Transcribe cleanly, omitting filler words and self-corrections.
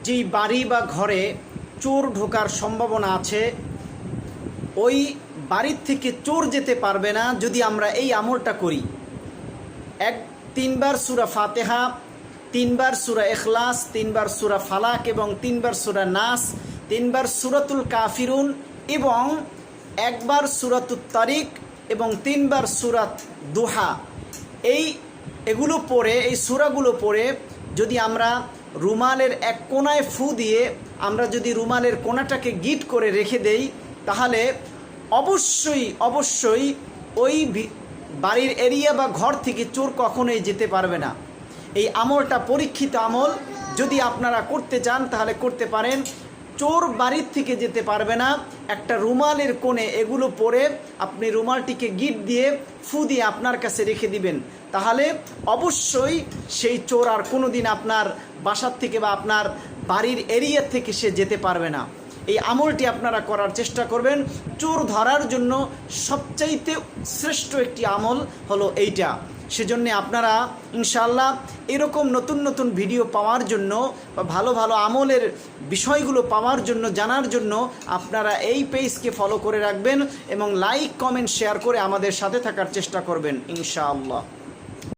যেই বাড়ি বা ঘরে চোর ঢোকার সম্ভাবনা আছে, ওই বাড়ির থেকে চোর যেতে পারবে না যদি আমরা এই আমলটা করি। 3বার সূরা ফাতিহা, 3বার সূরা ইখলাস, 3বার সূরা ফালাক এবং 3বার সূরা নাস, 3বার সূরাতুল কাফিরুন এবং 1বার সূরাতুত তারিক এবং 3বার সূরাত দুহা। এগুলো পড়ে, এই সূরাগুলো পড়ে যদি আমরা রুমালের এক কোণায় ফু দিয়ে আমরা যদি রুমালের কোণাটাকে গিট করে রেখে দেই, তাহলে অবশ্যই ওই বাড়ির এরিয়া বা ঘর থেকে চোর কখনোই যেতে পারবে না। এই আমলটা পরীক্ষিত আমল, যদি আপনারা করতে চান তাহলে করতে পারেন। চোর বাড়ির থেকে যেতে পারবে না। একটা রুমালের কোণে এগুলো পরে আপনি রুমালটিকে গিট দিয়ে ফু দিয়ে আপনার কাছে রেখে দিবেন, তাহলে অবশ্যই সেই চোর আর কোনো দিন আপনার বাসার থেকে বা আপনার বাড়ির এরিয়া থেকে সে যেতে পারবে না। এই আমলটি আপনারা করার চেষ্টা করবেন। চোর ধরার জন্য সবচাইতে শ্রেষ্ঠ একটি আমল হলো এইটা। সেজন্য আপনারা ইনশাআল্লাহ এরকম নতুন নতুন ভিডিও পাওয়ার জন্য বা ভালো ভালো আমলের বিষয়গুলো পাওয়ার জন্য, জানার জন্য আপনারা এই পেজকে ফলো করে রাখবেন এবং লাইক, কমেন্ট, শেয়ার করে আমাদের সাথে থাকার চেষ্টা করবেন ইনশাআল্লাহ।